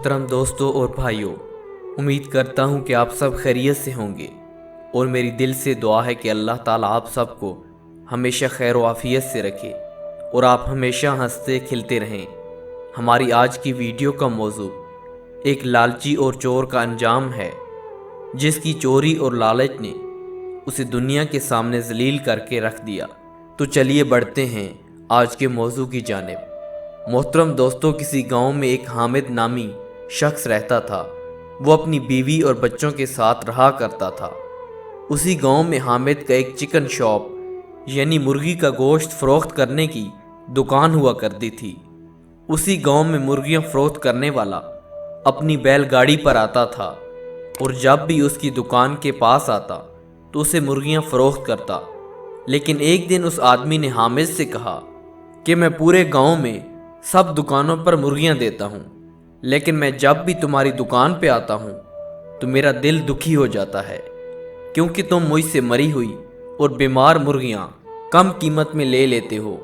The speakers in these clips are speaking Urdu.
محترم دوستوں اور بھائیوں، امید کرتا ہوں کہ آپ سب خیریت سے ہوں گے اور میری دل سے دعا ہے کہ اللہ تعالیٰ آپ سب کو ہمیشہ خیر و عافیت سے رکھے اور آپ ہمیشہ ہنستے کھلتے رہیں۔ ہماری آج کی ویڈیو کا موضوع ایک لالچی اور چور کا انجام ہے، جس کی چوری اور لالچ نے اسے دنیا کے سامنے ذلیل کر کے رکھ دیا۔ تو چلیے بڑھتے ہیں آج کے موضوع کی جانب۔ محترم دوستوں، کسی گاؤں میں ایک حامد نامی شخص رہتا تھا۔ وہ اپنی بیوی اور بچوں کے ساتھ رہا کرتا تھا۔ اسی گاؤں میں حامد کا ایک چکن شاپ یعنی مرغی کا گوشت فروخت کرنے کی دکان ہوا کرتی تھی۔ اسی گاؤں میں مرغیاں فروخت کرنے والا اپنی بیل گاڑی پر آتا تھا اور جب بھی اس کی دکان کے پاس آتا تو اسے مرغیاں فروخت کرتا۔ لیکن ایک دن اس آدمی نے حامد سے کہا کہ میں پورے گاؤں میں سب دکانوں پر مرغیاں دیتا ہوں، لیکن میں جب بھی تمہاری دکان پہ آتا ہوں تو میرا دل دکھی ہو جاتا ہے، کیونکہ تم مجھ سے مری ہوئی اور بیمار مرغیاں کم قیمت میں لے لیتے ہو۔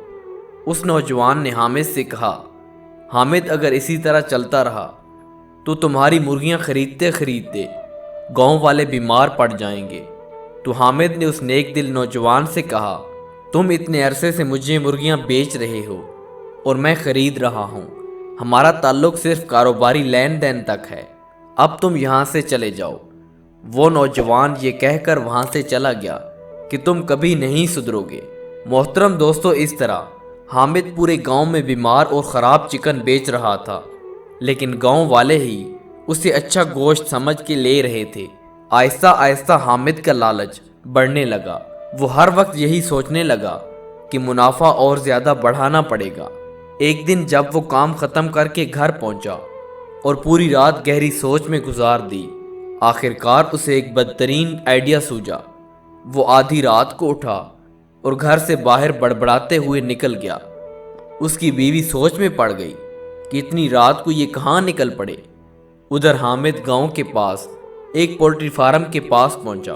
اس نوجوان نے حامد سے کہا، حامد، اگر اسی طرح چلتا رہا تو تمہاری مرغیاں خریدتے خریدتے گاؤں والے بیمار پڑ جائیں گے۔ تو حامد نے اس نیک دل نوجوان سے کہا، تم اتنے عرصے سے مجھے مرغیاں بیچ رہے ہو اور میں خرید رہا ہوں، ہمارا تعلق صرف کاروباری لین دین تک ہے، اب تم یہاں سے چلے جاؤ۔ وہ نوجوان یہ کہہ کر وہاں سے چلا گیا کہ تم کبھی نہیں سدھرو گے۔ محترم دوستو، اس طرح حامد پورے گاؤں میں بیمار اور خراب چکن بیچ رہا تھا، لیکن گاؤں والے ہی اسے اچھا گوشت سمجھ کے لے رہے تھے۔ آہستہ آہستہ حامد کا لالچ بڑھنے لگا۔ وہ ہر وقت یہی سوچنے لگا کہ منافع اور زیادہ بڑھانا پڑے گا۔ ایک دن جب وہ کام ختم کر کے گھر پہنچا اور پوری رات گہری سوچ میں گزار دی، آخر کار اسے ایک بدترین آئیڈیا سوجا۔ وہ آدھی رات کو اٹھا اور گھر سے باہر بڑبڑاتے ہوئے نکل گیا۔ اس کی بیوی سوچ میں پڑ گئی کہ اتنی رات کو یہ کہاں نکل پڑے۔ ادھر حامد گاؤں کے پاس ایک پولٹری فارم کے پاس پہنچا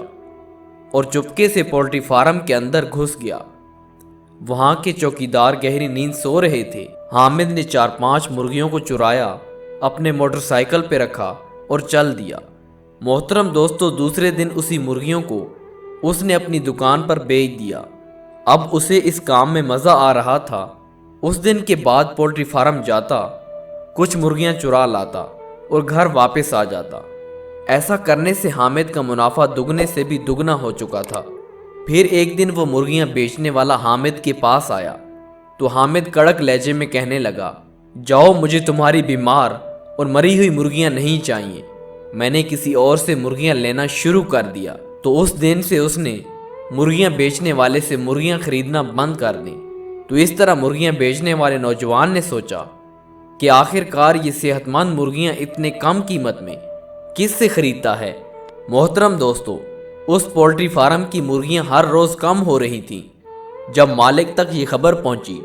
اور چپکے سے پولٹری فارم کے اندر گھس گیا۔ وہاں کے چوکیدار گہری نیند سو رہے تھے۔ حامد نے 4-5 مرغیوں کو چرایا، اپنے موٹر سائیکل پہ رکھا اور چل دیا۔ محترم دوستو، دوسرے دن اسی مرغیوں کو اس نے اپنی دکان پر بیچ دیا۔ اب اسے اس کام میں مزہ آ رہا تھا۔ اس دن کے بعد پولٹری فارم جاتا، کچھ مرغیاں چرا لاتا اور گھر واپس آ جاتا۔ ایسا کرنے سے حامد کا منافع دگنے سے بھی دگنا ہو چکا تھا۔ پھر ایک دن وہ مرغیاں بیچنے والا حامد کے پاس آیا تو حامد کڑک لہجے میں کہنے لگا، جاؤ، مجھے تمہاری بیمار اور مری ہوئی مرغیاں نہیں چاہیے، میں نے کسی اور سے مرغیاں لینا شروع کر دیا۔ تو اس دن سے اس نے مرغیاں بیچنے والے سے مرغیاں خریدنا بند کر دیں۔ تو اس طرح مرغیاں بیچنے والے نوجوان نے سوچا کہ آخر کار یہ صحت مند مرغیاں اتنے کم قیمت میں کس سے خریدتا ہے۔ محترم دوستو، اس پولٹری فارم کی مرغیاں ہر روز کم ہو رہی تھیں۔ جب مالک تک یہ خبر پہنچی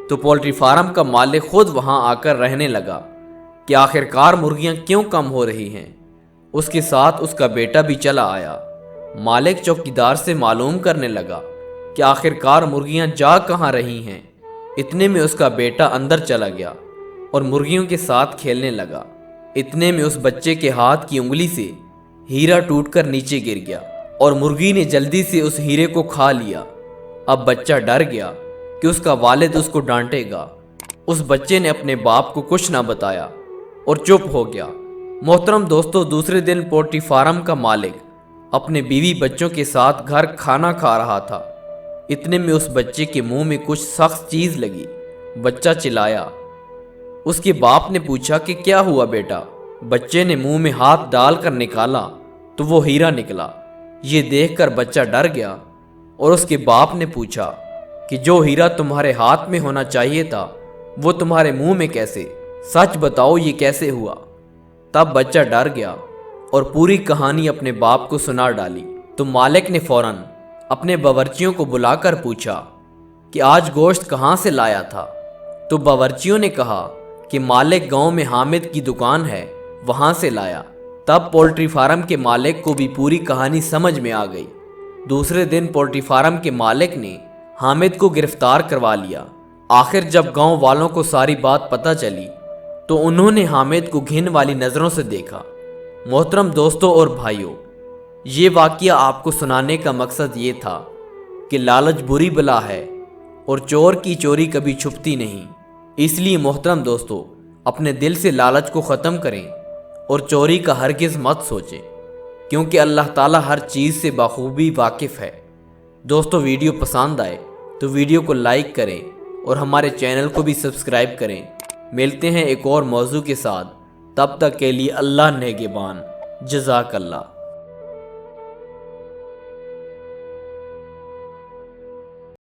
تو پولٹری فارم کا مالک خود وہاں آ کر رہنے لگا کہ آخر کار مرغیاں کیوں کم ہو رہی ہیں۔ اس کے ساتھ اس کا بیٹا بھی چلا آیا۔ مالک چوکیدار سے معلوم کرنے لگا کہ آخر کار مرغیاں جا کہاں رہی ہیں۔ اتنے میں اس کا بیٹا اندر چلا گیا اور مرغیوں کے ساتھ کھیلنے لگا۔ اتنے میں اس بچے کے ہاتھ کی انگلی سے ہیرا ٹوٹ کر نیچے گر گیا اور مرغی نے جلدی سے اس ہیرے کو کھا لیا۔ اب بچہ ڈر گیا کہ اس کا والد اس کو ڈانٹے گا۔ اس بچے نے اپنے باپ کو کچھ نہ بتایا اور چپ ہو گیا۔ محترم دوستو، دوسرے دن پولٹری فارم کا مالک اپنے بیوی بچوں کے ساتھ گھر کھانا کھا رہا تھا۔ اتنے میں اس بچے کے منہ میں کچھ سخت چیز لگی۔ بچہ چلایا۔ اس کے باپ نے پوچھا کہ کیا ہوا بیٹا؟ بچے نے منہ میں ہاتھ ڈال کر نکالا تو وہ ہیرا نکلا۔ یہ دیکھ کر بچہ ڈر گیا اور اس کے باپ نے پوچھا کہ جو ہیرا تمہارے ہاتھ میں ہونا چاہیے تھا وہ تمہارے منہ میں کیسے؟ سچ بتاؤ، یہ کیسے ہوا؟ تب بچہ ڈر گیا اور پوری کہانی اپنے باپ کو سنا ڈالی۔ تو مالک نے فوراً اپنے باورچیوں کو بلا کر پوچھا کہ آج گوشت کہاں سے لایا تھا؟ تو باورچیوں نے کہا کہ مالک گاؤں میں حامد کی دکان ہے، وہاں سے لایا۔ تب پولٹری فارم کے مالک کو بھی پوری کہانی سمجھ میں آ گئی۔ دوسرے دن پولٹری فارم کے مالک نے حامد کو گرفتار کروا لیا۔ آخر جب گاؤں والوں کو ساری بات پتہ چلی تو انہوں نے حامد کو گھن والی نظروں سے دیکھا۔ محترم دوستوں اور بھائیوں، یہ واقعہ آپ کو سنانے کا مقصد یہ تھا کہ لالچ بری بلا ہے اور چور کی چوری کبھی چھپتی نہیں۔ اس لیے محترم دوستوں، اپنے دل سے لالچ کو ختم کریں اور چوری کا ہرگز مت سوچیں، کیونکہ اللہ تعالیٰ ہر چیز سے بخوبی واقف ہے۔ دوستو، ویڈیو پسند آئے تو ویڈیو کو لائک کریں اور ہمارے چینل کو بھی سبسکرائب کریں۔ ملتے ہیں ایک اور موضوع کے ساتھ، تب تک کے لیے اللہ نگہبان۔ جزاک اللہ۔